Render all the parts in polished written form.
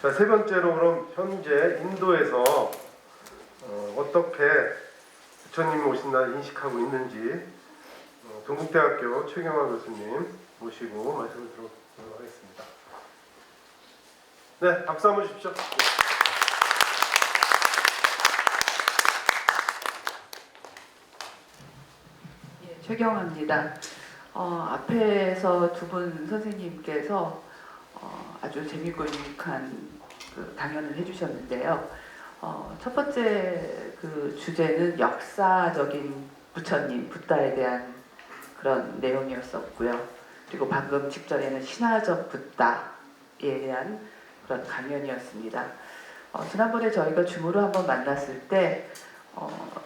자, 세 번째로 그럼 현재 인도에서 어떻게 부처님이 오신 날 인식하고 있는지 동국대학교 최경화 교수님 모시고 말씀을 들어보도록 하겠습니다. 네, 박수 한번 주십시오. 예, 최경화입니다. 앞에서 두 분 선생님께서 아주 재밌고 유익한 그 강연을 해주셨는데요. 첫 번째 그 주제는 역사적인 부처님, 붓다에 대한 그런 내용이었었고요. 그리고 방금 직전에는 신화적 붓다에 대한 그런 강연이었습니다. 지난번에 저희가 줌으로 한번 만났을 때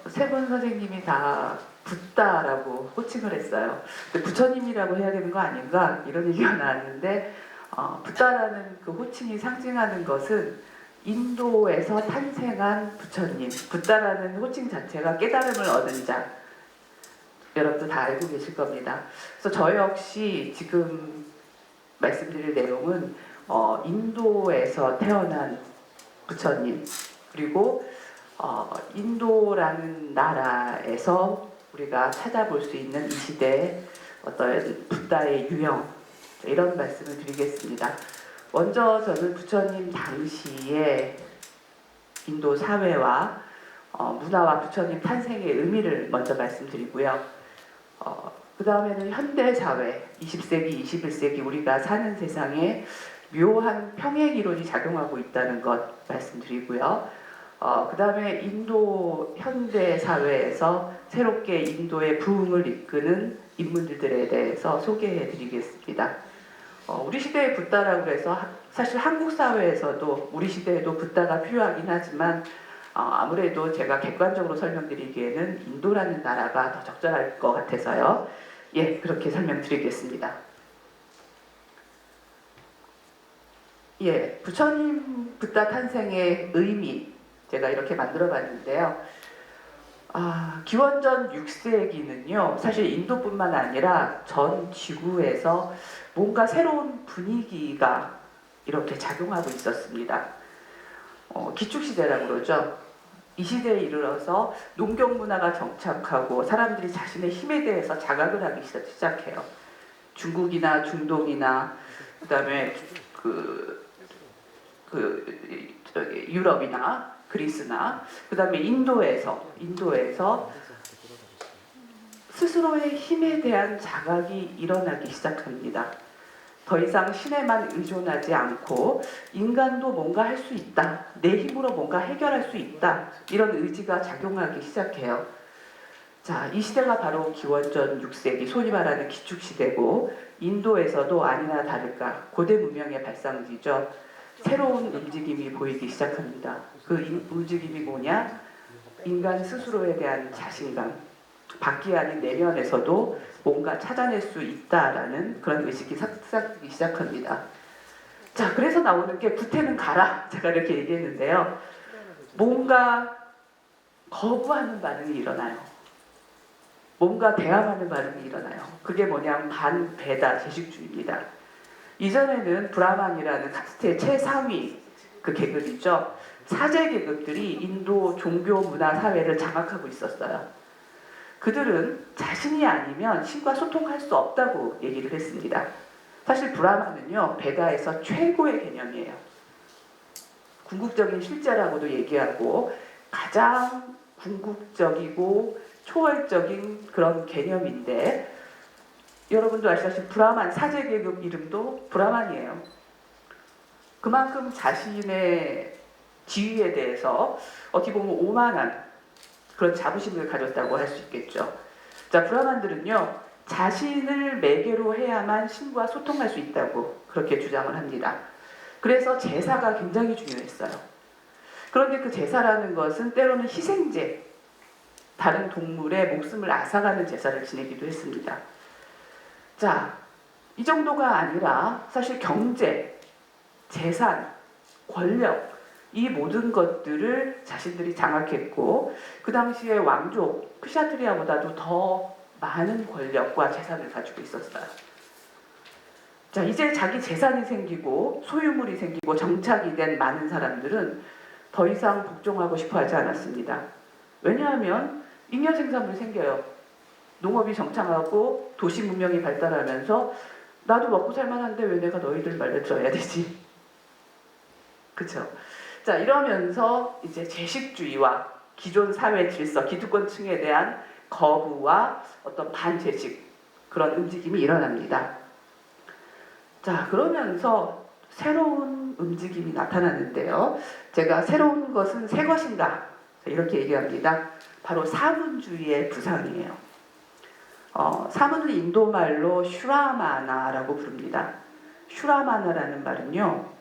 세 분 선생님이 다 붓다라고 호칭을 했어요. 근데 부처님이라고 해야 되는 거 아닌가 이런 얘기가 나왔는데 붓다라는 그 호칭이 상징하는 것은 인도에서 탄생한 부처님, 붓다라는 호칭 자체가 깨달음을 얻은 자, 여러분도 다 알고 계실 겁니다. 그래서 저 역시 지금 말씀드릴 내용은 인도에서 태어난 부처님, 그리고 인도라는 나라에서 우리가 찾아볼 수 있는 이 시대의 어떤 붓다의 유형, 이런 말씀을 드리겠습니다. 먼저 저는 부처님 당시의 인도 사회와 문화와 부처님 탄생의 의미를 먼저 말씀드리고요. 그 다음에는 현대사회, 20세기, 21세기 우리가 사는 세상에 묘한 평행이론이 작용하고 있다는 것 말씀드리고요. 그 다음에 인도 현대사회에서 새롭게 인도의 부흥을 이끄는 인물들에 대해서 소개해 드리겠습니다. 우리 시대의 붓다라고 해서 사실 한국 사회에서도 우리 시대에도 붓다가 필요하긴 하지만 아무래도 제가 객관적으로 설명드리기에는 인도라는 나라가 더 적절할 것 같아서요. 예, 그렇게 설명드리겠습니다. 예, 부처님 붓다 탄생의 의미 제가 이렇게 만들어 봤는데요. 기원전 6세기는요, 사실 인도뿐만 아니라 전 지구에서 뭔가 새로운 분위기가 이렇게 작용하고 있었습니다. 기축시대라고 그러죠. 이 시대에 이르러서 농경 문화가 정착하고 사람들이 자신의 힘에 대해서 자각을 하기 시작해요. 중국이나 중동이나 그다음에 유럽이나 그리스나 그다음에 인도에서 스스로의 힘에 대한 자각이 일어나기 시작합니다. 더 이상 신에만 의존하지 않고 인간도 뭔가 할 수 있다, 내 힘으로 뭔가 해결할 수 있다, 이런 의지가 작용하기 시작해요. 자, 이 시대가 바로 기원전 6세기, 소위 말하는 기축시대고, 인도에서도 아니나 다를까 고대 문명의 발상지죠. 새로운 움직임이 보이기 시작합니다. 그 움직임이 뭐냐? 인간 스스로에 대한 자신감, 밖이 아닌 내면에서도 뭔가 찾아낼 수 있다라는 그런 의식이 싹싹이 시작합니다. 자, 그래서 나오는 게 구태는 가라, 제가 이렇게 얘기했는데요. 뭔가 거부하는 반응이 일어나요. 뭔가 대항하는 반응이 일어나요. 그게 뭐냐면 반베다 제식주의입니다. 이전에는 브라만이라는 카스트의 최상위 그 계급이죠. 사제 계급들이 인도 종교 문화 사회를 장악하고 있었어요. 그들은 자신이 아니면 신과 소통할 수 없다고 얘기를 했습니다. 사실 브라만은요, 베다에서 최고의 개념이에요. 궁극적인 실제라고도 얘기하고 가장 궁극적이고 초월적인 그런 개념인데, 여러분도 아시다시피 브라만 사제 계급 이름도 브라만이에요. 그만큼 자신의 지위에 대해서 어떻게 보면 오만한 그런 자부심을 가졌다고 할 수 있겠죠. 자, 브라만들은요, 자신을 매개로 해야만 신과 소통할 수 있다고 그렇게 주장을 합니다. 그래서 제사가 굉장히 중요했어요. 그런데 그 제사라는 것은 때로는 희생제, 다른 동물의 목숨을 앗아가는 제사를 지내기도 했습니다. 자, 이 정도가 아니라 사실 경제, 재산, 권력, 이 모든 것들을 자신들이 장악했고, 그 당시에 왕족 크샤트리아보다도 더 많은 권력과 재산을 가지고 있었어요. 자, 이제 자기 재산이 생기고 소유물이 생기고 정착이 된 많은 사람들은 더 이상 복종하고 싶어 하지 않았습니다. 왜냐하면 잉여 생산물이 생겨요. 농업이 정착하고 도시 문명이 발달하면서 나도 먹고 살만한데 왜 내가 너희들 말을 들어야 되지? 그쵸? 자, 이러면서 이제 제식주의와 기존 사회 질서, 기득권층에 대한 거부와 어떤 반제식 그런 움직임이 일어납니다. 자, 그러면서 새로운 움직임이 나타나는데요. 제가 새로운 것은 새 것인가? 이렇게 얘기합니다. 바로 사문주의의 부상이에요. 사문은 인도말로 슈라마나라고 부릅니다. 슈라마나라는 말은요.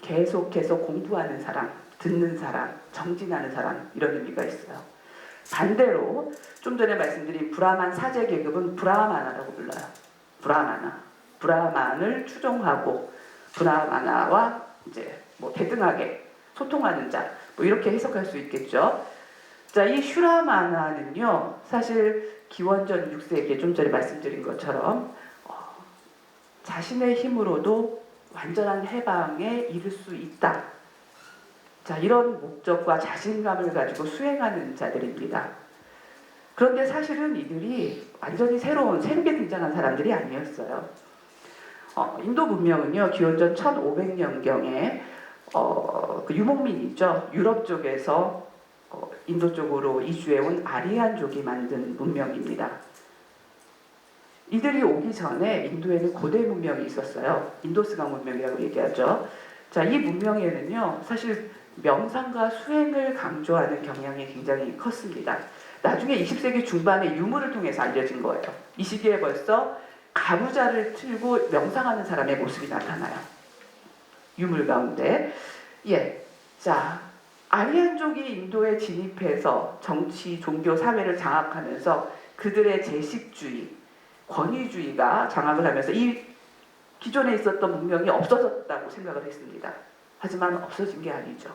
계속해서 공부하는 사람, 듣는 사람, 정진하는 사람 이런 의미가 있어요. 반대로 좀 전에 말씀드린 브라만 사제 계급은 브라마나라고 불러요. 브라마나. 브라만을 추종하고 브라마나와 이제 뭐 대등하게 소통하는 자, 뭐 이렇게 해석할 수 있겠죠. 자, 이 슈라마나는요, 사실 기원전 6세기에 좀 전에 말씀드린 것처럼 자신의 힘으로도 완전한 해방에 이를 수 있다. 자, 이런 목적과 자신감을 가지고 수행하는 자들입니다. 그런데 사실은 이들이 완전히 새롭게 등장한 사람들이 아니었어요. 인도 문명은요, 기원전 1500년경에 그 유목민이죠. 유럽 쪽에서 인도 쪽으로 이주해온 아리안족이 만든 문명입니다. 이들이 오기 전에 인도에는 고대 문명이 있었어요. 인도스강 문명이라고 얘기하죠. 자, 이 문명에는요, 사실 명상과 수행을 강조하는 경향이 굉장히 컸습니다. 나중에 20세기 중반에 유물을 통해서 알려진 거예요. 이 시기에 벌써 가부좌를 틀고 명상하는 사람의 모습이 나타나요. 유물 가운데. 예. 자, 아리안족이 인도에 진입해서 정치, 종교, 사회를 장악하면서 그들의 제식주의, 권위주의가 장악을 하면서 이 기존에 있었던 문명이 없어졌다고 생각을 했습니다. 하지만 없어진 게 아니죠.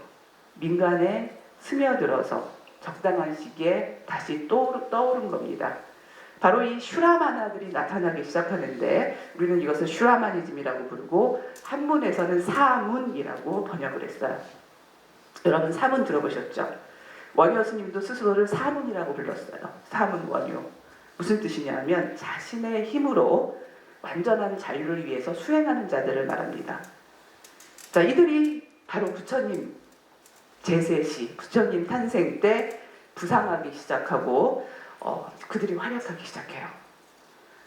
민간에 스며들어서 적당한 시기에 다시 떠오른 겁니다. 바로 이 슈라마나들이 나타나기 시작하는데 우리는 이것을 슈라마니즘이라고 부르고 한문에서는 사문이라고 번역을 했어요. 여러분 사문 들어보셨죠? 원효 스님도 스스로를 사문이라고 불렀어요. 사문 원효. 무슨 뜻이냐면 자신의 힘으로 완전한 자유를 위해서 수행하는 자들을 말합니다. 자, 이들이 바로 부처님 제세시, 부처님 탄생 때 부상하기 시작하고 그들이 활약하기 시작해요.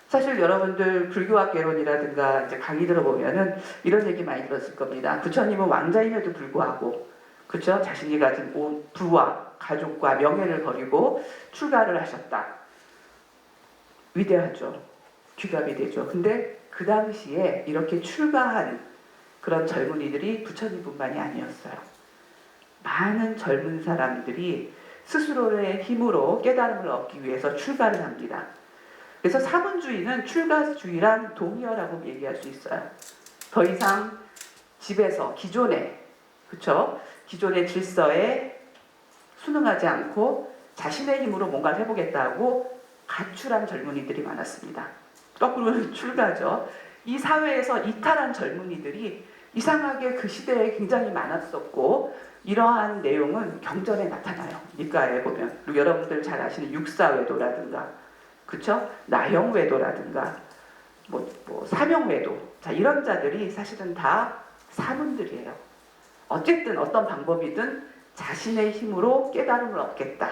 사실 여러분들 불교학개론이라든가 이제 강의 들어보면은 이런 얘기 많이 들었을 겁니다. 부처님은 왕자임에도 불구하고, 그렇죠? 자신이 가진 온 부와 가족과 명예를 버리고 출가를 하셨다. 위대하죠. 귀감이 되죠. 근데 그 당시에 이렇게 출가한 그런 젊은이들이 부처님뿐만이 아니었어요. 많은 젊은 사람들이 스스로의 힘으로 깨달음을 얻기 위해서 출가를 합니다. 그래서 사문주의는 출가주의랑 동의어라고 얘기할 수 있어요. 더 이상 집에서 기존의 질서에 순응하지 않고 자신의 힘으로 뭔가를 해보겠다고 가출한 젊은이들이 많았습니다. 거꾸로는 출가죠. 이 사회에서 이탈한 젊은이들이 이상하게 그 시대에 굉장히 많았었고 이러한 내용은 경전에 나타나요. 니까에 보면 그리고 여러분들 잘 아시는 육사외도라든가 그쵸? 나형외도라든가 뭐 사명외도 자 이런 자들이 사실은 다 사문들이에요. 어쨌든 어떤 방법이든 자신의 힘으로 깨달음을 얻겠다.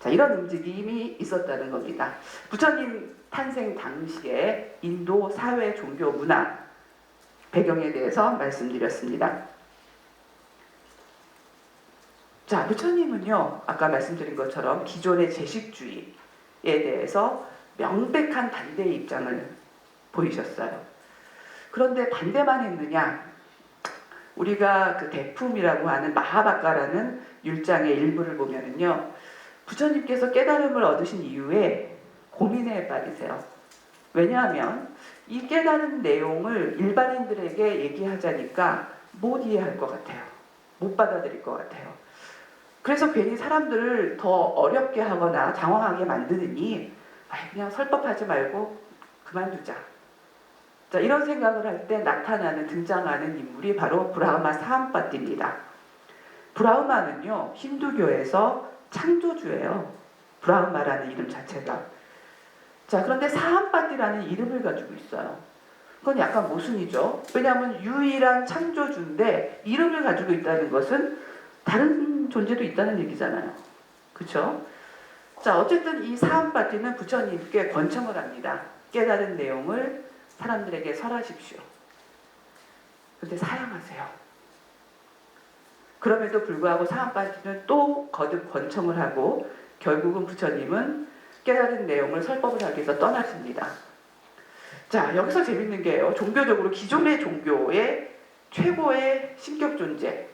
자 이런 움직임이 있었다는 겁니다. 부처님 탄생 당시에 인도 사회 종교 문화 배경에 대해서 말씀드렸습니다. 자, 부처님은요, 아까 말씀드린 것처럼 기존의 제식주의에 대해서 명백한 반대의 입장을 보이셨어요. 그런데 반대만 했느냐? 우리가 그 대품이라고 하는 마하바가라는 율장의 일부를 보면은요, 부처님께서 깨달음을 얻으신 이후에 고민에 빠지세요. 왜냐하면 이 깨달은 내용을 일반인들에게 얘기하자니까 못 이해할 것 같아요. 못 받아들일 것 같아요. 그래서 괜히 사람들을 더 어렵게 하거나 당황하게 만드느니 그냥 설법하지 말고 그만두자. 자, 이런 생각을 할 때 나타나는 등장하는 인물이 바로 브라흐마 사함바띠입니다. 브라흐마는요 힌두교에서 창조주예요. 브라흐마라는 이름 자체가. 자, 그런데 사함바띠라는 이름을 가지고 있어요. 그건 약간 모순이죠. 왜냐하면 유일한 창조주인데 이름을 가지고 있다는 것은 다른 존재도 있다는 얘기잖아요. 그렇죠? 자, 어쨌든 이 사함바띠는 부처님께 권청을 합니다. 깨달은 내용을 사람들에게 설하십시오. 근데 사양하세요. 그럼에도 불구하고 사함바띠는 또 거듭 권청을 하고 결국은 부처님은 깨달은 내용을 설법을 하기 위해서 떠나십니다. 자, 여기서 재밌는 게요. 종교적으로 기존의 종교의 최고의 신격 존재.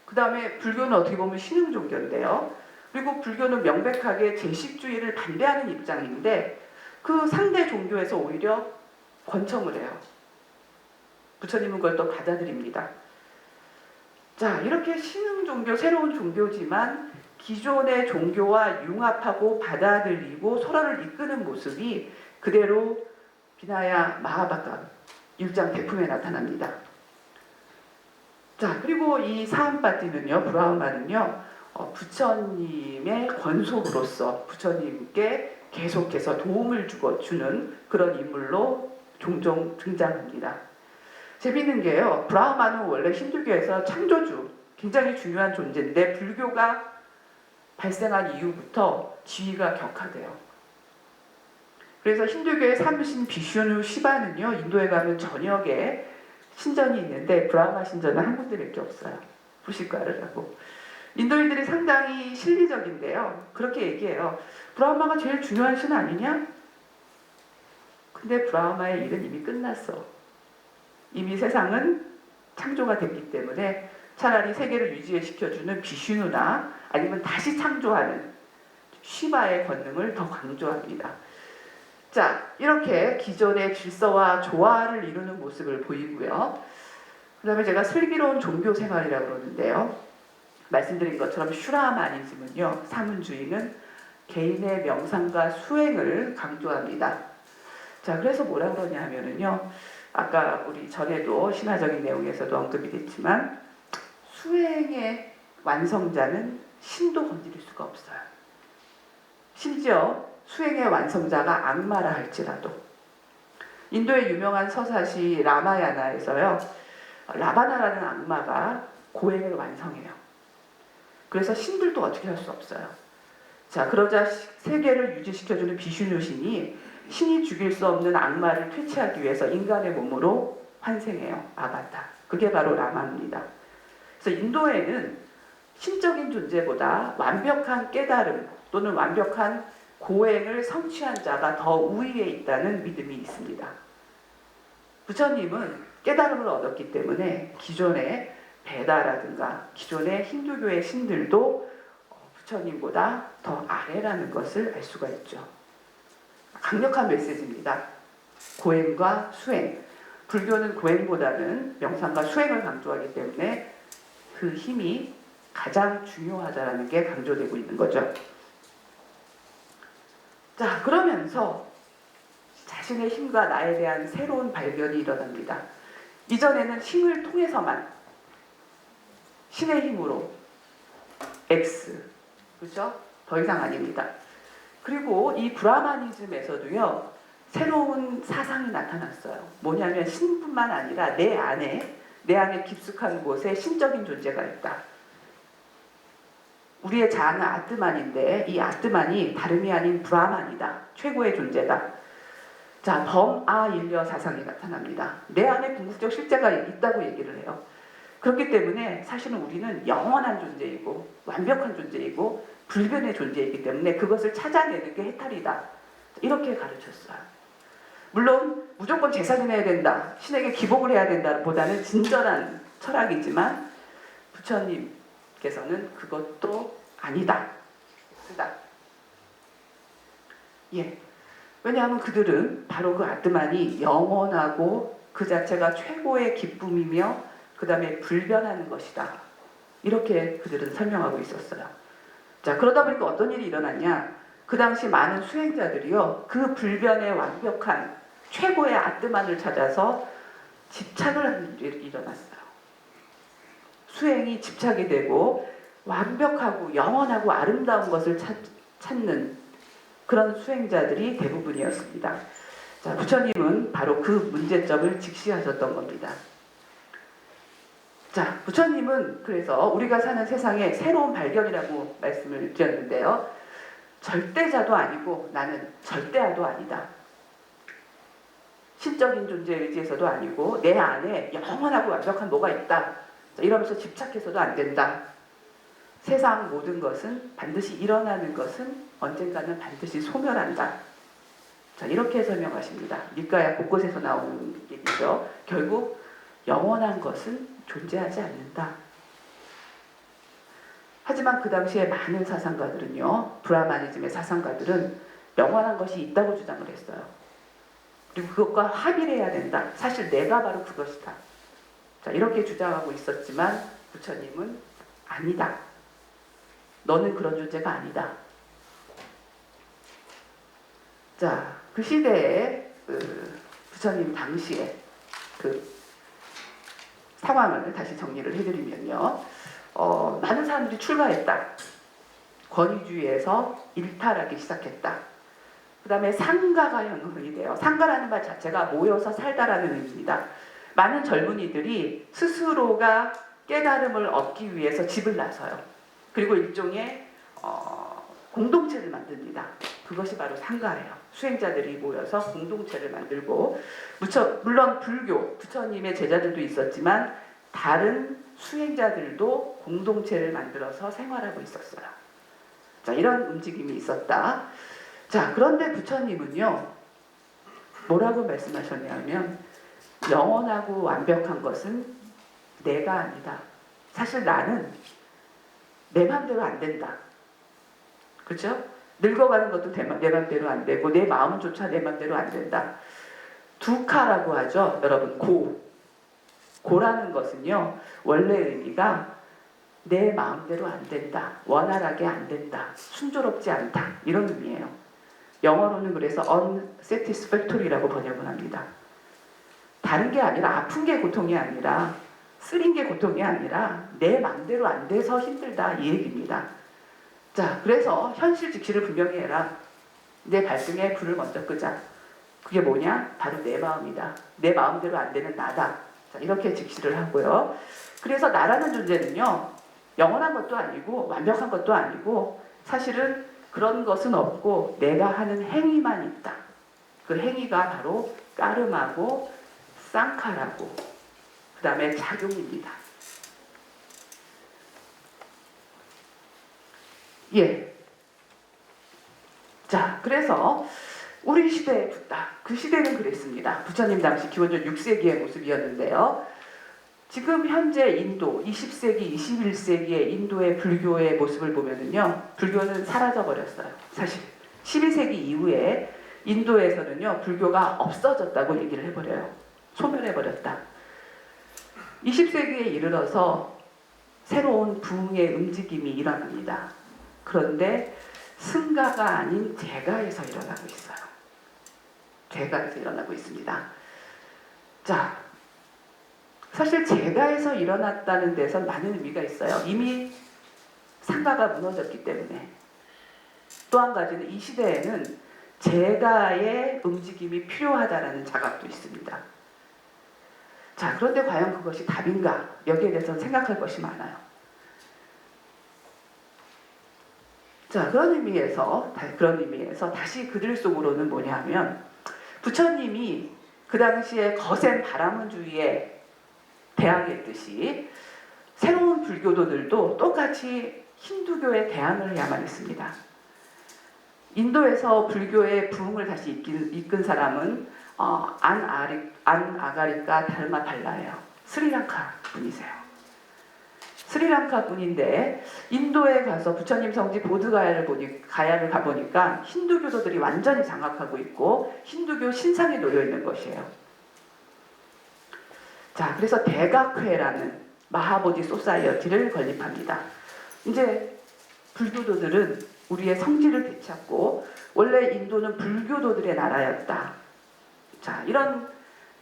그 다음에 불교는 어떻게 보면 신흥 종교인데요. 그리고 불교는 명백하게 제식주의를 반대하는 입장인데 그 상대 종교에서 오히려 권청을 해요. 부처님은 그걸 또 받아들입니다. 자, 이렇게 신흥 종교, 새로운 종교지만 기존의 종교와 융합하고 받아들이고 서로를 이끄는 모습이 그대로 비나야 마하바가 6장 백품에 나타납니다. 자, 그리고 이 사함바띠는요, 브라흐마는요, 부처님의 권속으로서 부처님께 계속해서 도움을 주는 그런 인물로 종종 등장합니다. 재밌는 게요, 브라흐마는 원래 힌두교에서 창조주, 굉장히 중요한 존재인데 불교가 발생한 이후부터 지위가 격하돼요. 그래서 힌두교의 삼신 비슈누 시바는요, 인도에 가면 저녁에 신전이 있는데 브라흐마 신전은 한 군데밖에 없어요. 부식과를 하고. 인도인들이 상당히 실리적인데요. 그렇게 얘기해요. 브라흐마가 제일 중요한 신 아니냐? 근데 브라흐마의 일은 이미 끝났어. 이미 세상은 창조가 됐기 때문에 차라리 세계를 유지시켜주는 비슈누나 아니면 다시 창조하는 시바의 권능을 더 강조합니다. 자, 이렇게 기존의 질서와 조화를 이루는 모습을 보이고요. 그 다음에 제가 슬기로운 종교 생활이라고 그러는데요. 말씀드린 것처럼 슈라마니즘은요, 사문주의는 개인의 명상과 수행을 강조합니다. 자, 그래서 뭐라 그러냐 하면은요, 아까 우리 전에도 신화적인 내용에서도 언급이 됐지만 수행의 완성자는 신도 건드릴 수가 없어요. 심지어 수행의 완성자가 악마라 할지라도. 인도의 유명한 서사시 라마야나에서요, 라바나라는 악마가 고행을 완성해요. 그래서 신들도 어떻게 할 수 없어요. 자, 그러자 세계를 유지시켜주는 비슈누 신이 신이 죽일 수 없는 악마를 퇴치하기 위해서 인간의 몸으로 환생해요. 아바타. 그게 바로 라마입니다. 그래서 인도에는 신적인 존재보다 완벽한 깨달음 또는 완벽한 고행을 성취한 자가 더 우위에 있다는 믿음이 있습니다. 부처님은 깨달음을 얻었기 때문에 기존의 베다라든가 기존의 힌두교의 신들도 부처님보다 더 아래라는 것을 알 수가 있죠. 강력한 메시지입니다. 고행과 수행. 불교는 고행보다는 명상과 수행을 강조하기 때문에 그 힘이 가장 중요하다는 게 강조되고 있는 거죠. 자, 그러면서 자신의 힘과 나에 대한 새로운 발견이 일어납니다. 이전에는 힘을 통해서만, 신의 힘으로 X, 그렇죠? 더 이상 아닙니다. 그리고 이 브라마니즘에서도요, 새로운 사상이 나타났어요. 뭐냐면 신뿐만 아니라 내 안에 깊숙한 곳에 신적인 존재가 있다. 우리의 자아는 아트만인데 이 아트만이 다름이 아닌 브라만이다. 최고의 존재다. 자, 범아일려 사상이 나타납니다. 내 안에 궁극적 실제가 있다고 얘기를 해요. 그렇기 때문에 사실은 우리는 영원한 존재이고 완벽한 존재이고 불변의 존재이기 때문에 그것을 찾아내는 게 해탈이다. 이렇게 가르쳤어요. 물론 무조건 제사 지내야 된다, 신에게 기복을 해야 된다 보다는 진전한 철학이지만 부처님께서는 그것도 아니다. 예. 왜냐하면 그들은 바로 그 아트만이 영원하고 그 자체가 최고의 기쁨이며 그 다음에 불변하는 것이다. 이렇게 그들은 설명하고 있었어요. 자, 그러다 보니까 어떤 일이 일어났냐. 그 당시 많은 수행자들이요, 그 불변의 완벽한 최고의 아뜨만을 찾아서 집착을 하는 일이 일어났어요. 수행이 집착이 되고 완벽하고 영원하고 아름다운 것을 찾는 그런 수행자들이 대부분이었습니다. 자, 부처님은 바로 그 문제점을 직시하셨던 겁니다. 자, 부처님은 그래서 우리가 사는 세상에 새로운 발견이라고 말씀을 드렸는데요. 절대자도 아니고 나는 절대아도 아니다. 신적인 존재에 의지해서도 아니고 내 안에 영원하고 완벽한 뭐가 있다. 자, 이러면서 집착해서도 안 된다. 세상 모든 것은 반드시 일어나는 것은 언젠가는 반드시 소멸한다. 자, 이렇게 설명하십니다. 밀가야 곳곳에서 나오는 얘기죠. 결국 영원한 것은 존재하지 않는다. 하지만 그 당시에 많은 사상가들은요, 브라마니즘의 사상가들은 영원한 것이 있다고 주장을 했어요. 그리고 그것과 합의를 해야 된다. 사실 내가 바로 그것이다. 자, 이렇게 주장하고 있었지만 부처님은 아니다. 너는 그런 존재가 아니다. 자, 그 시대에 부처님 당시에 그 상황을 다시 정리를 해드리면요. 많은 사람들이 출가했다. 권위주의에서 일탈하기 시작했다. 그 다음에 상가가 형성이 돼요. 상가라는 말 자체가 모여서 살다라는 의미입니다. 많은 젊은이들이 스스로가 깨달음을 얻기 위해서 집을 나서요. 그리고 일종의 공동체를 만듭니다. 그것이 바로 상가예요. 수행자들이 모여서 공동체를 만들고, 물론 불교, 부처님의 제자들도 있었지만 다른 수행자들도 공동체를 만들어서 생활하고 있었어요. 자, 이런 움직임이 있었다. 자, 그런데 부처님은요, 뭐라고 말씀하셨냐면 영원하고 완벽한 것은 내가 아니다. 사실 나는 내 맘대로 안 된다. 그렇죠? 늙어가는 것도 내 맘대로 안 되고 내 마음조차 내 맘대로 안 된다. 두카라고 하죠. 여러분, 고라는 것은요, 원래 의미가 내 마음대로 안 된다. 원활하게 안 된다. 순조롭지 않다. 이런 의미예요. 영어로는 그래서 unsatisfactory라고 번역을 합니다. 다른 게 아니라 아픈 게 고통이 아니라 쓰린 게 고통이 아니라 내 마음대로 안 돼서 힘들다 이 얘기입니다. 자, 그래서 현실 직시를 분명히 해라. 내 발등에 불을 먼저 끄자. 그게 뭐냐? 바로 내 마음이다. 내 마음대로 안 되는 나다. 자, 이렇게 직시를 하고요. 그래서 나라는 존재는요, 영원한 것도 아니고 완벽한 것도 아니고 사실은 그런 것은 없고 내가 하는 행위만 있다. 그 행위가 바로 까름하고 쌍카라고, 그 다음에 작용입니다. 예. 자, 그래서 우리 시대에 붙다. 그 시대는 그랬습니다. 부처님 당시 기원전 6세기의 모습이었는데요. 지금 현재 인도 20세기, 21세기의 인도의 불교의 모습을 보면은요, 불교는 사라져 버렸어요. 사실 12세기 이후에 인도에서는요, 불교가 없어졌다고 얘기를 해버려요. 소멸해 버렸다. 20세기에 이르러서 새로운 부흥의 움직임이 일어납니다. 그런데 승가가 아닌 제가에서 일어나고 있어요. 제가에서 일어나고 있습니다. 자, 사실 제가에서 일어났다는 데서 많은 의미가 있어요. 이미 상가가 무너졌기 때문에. 또 한 가지는 이 시대에는 제가의 움직임이 필요하다라는 자각도 있습니다. 자, 그런데 과연 그것이 답인가? 여기에 대해서는 생각할 것이 많아요. 자, 그런 의미에서 다시 그들 속으로는 뭐냐 하면, 부처님이 그 당시에 거센 바라문주의에 대항했듯이 새로운 불교도들도 똑같이 힌두교에 대항을 해야만 했습니다. 인도에서 불교의 부흥을 다시 이끈 사람은 안아가리카 달마팔라예요. 스리랑카 분이세요. 스리랑카 분인데 인도에 가서 부처님 성지 보드가야를 가보니까 힌두교도들이 완전히 장악하고 있고 힌두교 신상에 놓여 있는 것이에요. 자, 그래서 대각회라는 마하보디 소사이어티를 건립합니다. 이제 불교도들은 우리의 성지를 되찾고, 원래 인도는 불교도들의 나라였다. 자, 이런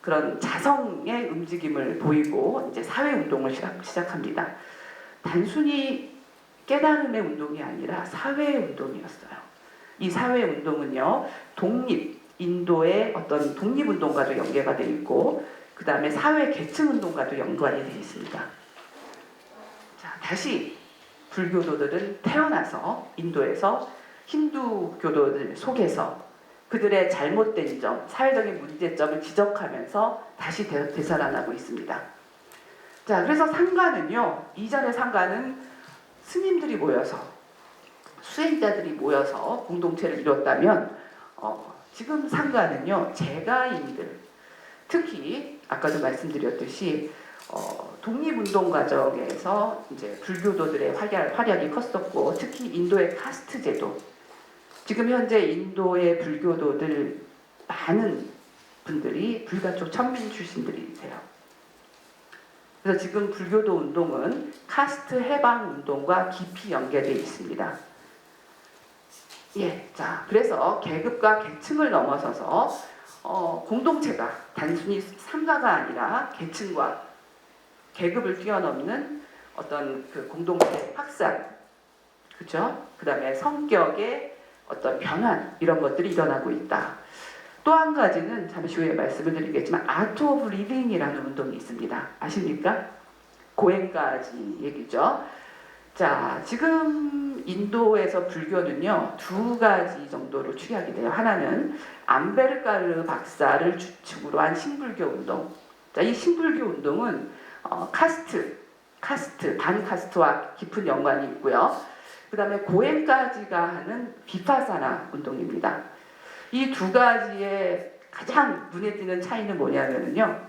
그런 자성의 움직임을 보이고 이제 사회 운동을 시작합니다. 단순히 깨달음의 운동이 아니라 사회 운동이었어요. 이 사회 운동은요, 인도의 어떤 독립 운동과도 연계가 되어 있고, 그 다음에 사회 계층 운동과도 연관이 되어 있습니다. 자, 다시 불교도들은 태어나서 인도에서 힌두 교도들 속에서 그들의 잘못된 점, 사회적인 문제점을 지적하면서 다시 되살아나고 있습니다. 자, 그래서 상가는요, 이전의 상가는 스님들이 모여서, 수행자들이 모여서 공동체를 이뤘다면, 지금 상가는요, 제가인들, 특히 아까도 말씀드렸듯이 독립운동 과정에서 이제 불교도들의 활약이 컸었고, 특히 인도의 카스트 제도, 지금 현재 인도의 불교도들 많은 분들이 불가촉 천민 출신들이세요. 그래서 지금 불교도 운동은 카스트 해방 운동과 깊이 연계되어 있습니다. 예, 자, 그래서 계급과 계층을 넘어서서 공동체가 단순히 상가가 아니라 계층과 계급을 뛰어넘는 어떤 그 공동체 확산, 그죠? 그 다음에 성격의 어떤 변환, 이런 것들이 일어나고 있다. 또 한 가지는 잠시 후에 말씀을 드리겠지만 아트 오브 리빙이라는 운동이 있습니다. 아십니까? 고행까지 얘기죠. 자, 지금 인도에서 불교는요, 두 가지 정도로 추리하게 돼요. 하나는 암베르카르 박사를 주축으로 한 신불교 운동. 자, 이 신불교 운동은 반카스트와 깊은 연관이 있고요. 그 다음에 고행까지가 하는 비파사나 운동입니다. 이 두 가지의 가장 눈에 띄는 차이는 뭐냐면요.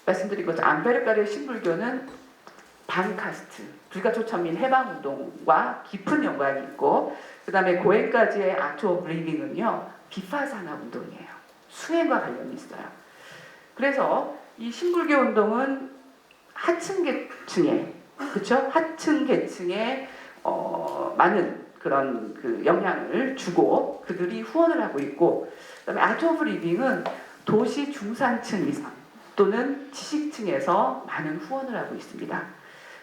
말씀드린 것처럼 암베르카르의 신불교는 반카스트, 불가촉 천민 해방 운동과 깊은 연관이 있고, 그 다음에 고행까지의 아트 오브 리빙은요, 비파사나 운동이에요. 수행과 관련이 있어요. 그래서 이 신불교 운동은 하층 계층에, 그렇죠? 하층 계층에 많은 그런 그 영향을 주고 그들이 후원을 하고 있고, 그다음에 아트 오브 리빙은 도시 중산층 이상 또는 지식층에서 많은 후원을 하고 있습니다.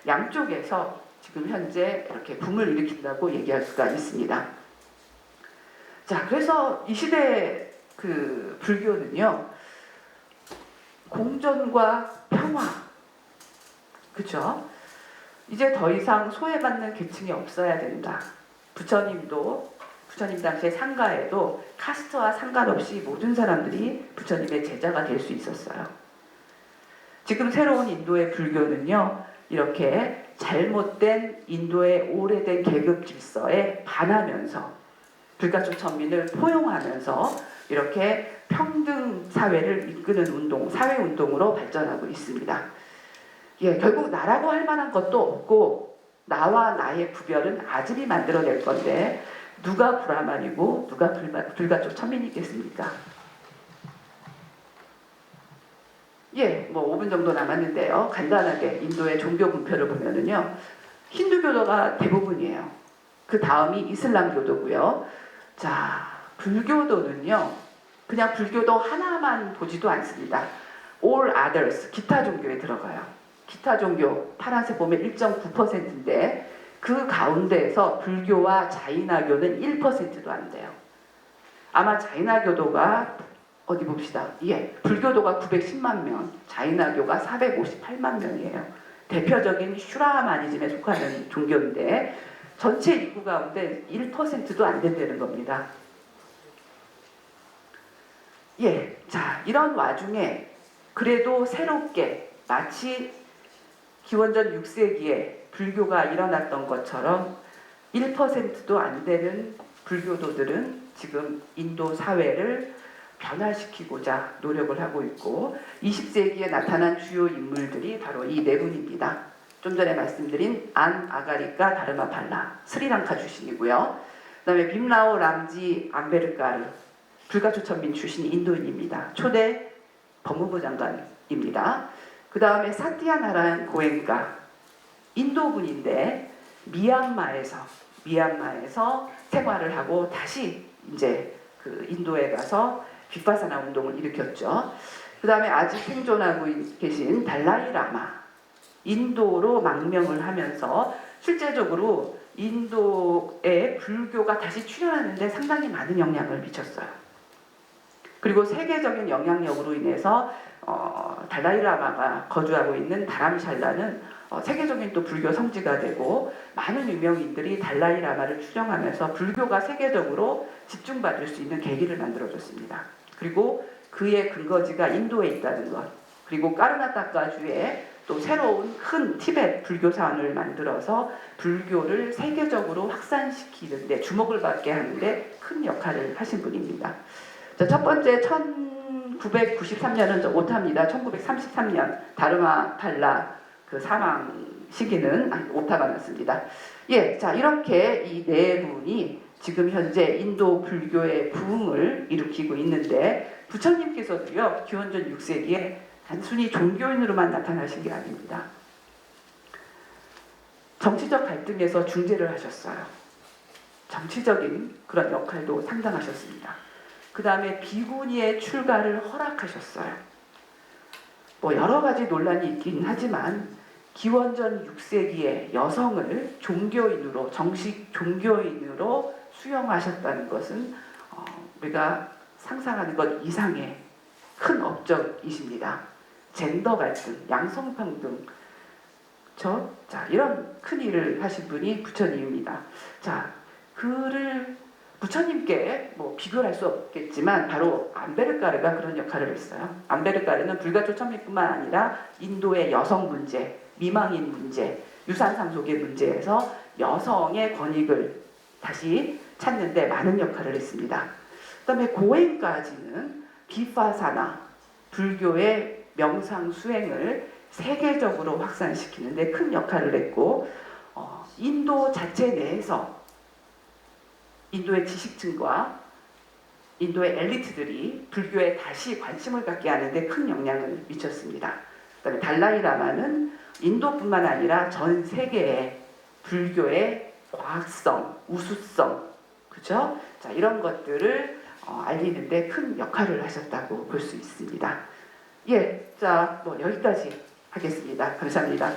양쪽에서 지금 현재 이렇게 붐을 일으킨다고 얘기할 수가 있습니다. 자, 그래서 이 시대 그 불교는요, 공존과 평화, 그렇죠? 이제 더 이상 소외받는 계층이 없어야 된다. 부처님 당시의 상가에도 카스트와 상관없이 모든 사람들이 부처님의 제자가 될 수 있었어요. 지금 새로운 인도의 불교는요, 이렇게 잘못된 인도의 오래된 계급 질서에 반하면서 불가촉 천민을 포용하면서 이렇게 평등 사회를 이끄는 운동, 사회 운동으로 발전하고 있습니다. 예, 결국 나라고 할 만한 것도 없고 나와 나의 구별은 아집이 만들어낼 건데 누가 브라만이고 누가 불가촉 천민이겠습니까? 예, 뭐 5분 정도 남았는데요. 간단하게 인도의 종교 분표를 보면은요, 힌두교도가 대부분이에요. 그 다음이 이슬람교도고요. 자, 불교도는요, 그냥 불교도 하나만 보지도 않습니다. All others, 기타 종교에 들어가요. 기타 종교, 파란색 보면 1.9%인데 그 가운데에서 불교와 자이나교는 1%도 안 돼요. 아마 자이나교도가 어디 봅시다. 예, 불교도가 910만 명, 자이나교가 458만 명이에요. 대표적인 슈라마니즘에 속하는 종교인데 전체 인구 가운데 1%도 안 된다는 겁니다. 예, 자, 이런 와중에 그래도 새롭게 마치 기원전 6세기에 불교가 일어났던 것처럼 1%도 안 되는 불교도들은 지금 인도 사회를 변화시키고자 노력을 하고 있고, 20세기에 나타난 주요 인물들이 바로 이 네 분입니다. 좀 전에 말씀드린 안 아가리카 다르마팔라, 스리랑카 출신이고요. 그 다음에 빔라오 람지 암베르카르, 불가촉 천민 출신 인도인입니다. 초대 법무부 장관입니다. 그 다음에 사티아나라얀 고엔카, 인도분인데 미얀마에서 생활을 하고 다시 이제 그 인도에 가서 빅바사나 운동을 일으켰죠. 그 다음에 아직 생존하고 계신 달라이 라마, 인도로 망명을 하면서 실제적으로 인도의 불교가 다시 출현하는데 상당히 많은 영향을 미쳤어요. 그리고 세계적인 영향력으로 인해서 달라이 라마가 거주하고 있는 다람샬라는 세계적인 또 불교 성지가 되고 많은 유명인들이 달라이 라마를 추종하면서 불교가 세계적으로 집중받을 수 있는 계기를 만들어줬습니다. 그리고 그의 근거지가 인도에 있다는 것, 그리고 까르나타카주에 또 새로운 큰 티베트 불교 사원을 만들어서 불교를 세계적으로 확산시키는데 주목을 받게 하는데 큰 역할을 하신 분입니다. 자, 첫 번째 1993년은 오타입니다. 1933년 다르마 팔라 그 사망 시기는 오타가 났습니다. 예, 자 이렇게 이 네 분이 지금 현재 인도 불교의 부흥을 일으키고 있는데 부처님께서도요 기원전 6세기에 단순히 종교인으로만 나타나신 게 아닙니다. 정치적 갈등에서 중재를 하셨어요. 정치적인 그런 역할도 상당하셨습니다. 그 다음에 비구니의 출가를 허락하셨어요. 뭐 여러 가지 논란이 있긴 하지만 기원전 6세기에 여성을 종교인으로 정식 종교인으로 수용하셨다는 것은 우리가 상상하는 것 이상의 큰 업적이십니다. 젠더 갈등, 양성평등, 자 이런 큰 일을 하신 분이 부처님입니다. 자 그를 부처님께 뭐 비교할 수 없겠지만 바로 암베르카르가 그런 역할을 했어요. 암베르카르는 불가초 천미뿐만 아니라 인도의 여성 문제, 미망인 문제, 유산상속의 문제에서 여성의 권익을 다시 찾는데 많은 역할을 했습니다. 그 다음에 고행까지는 비파사나 불교의 명상 수행을 세계적으로 확산시키는데 큰 역할을 했고 인도 자체 내에서 인도의 지식층과 인도의 엘리트들이 불교에 다시 관심을 갖게 하는데 큰 영향을 미쳤습니다. 그다음에 달라이 라마는 인도뿐만 아니라 전 세계에 불교의 과학성, 우수성, 그죠? 자 이런 것들을 알리는데 큰 역할을 하셨다고 볼 수 있습니다. 예, 자 뭐 여기까지 하겠습니다. 감사합니다.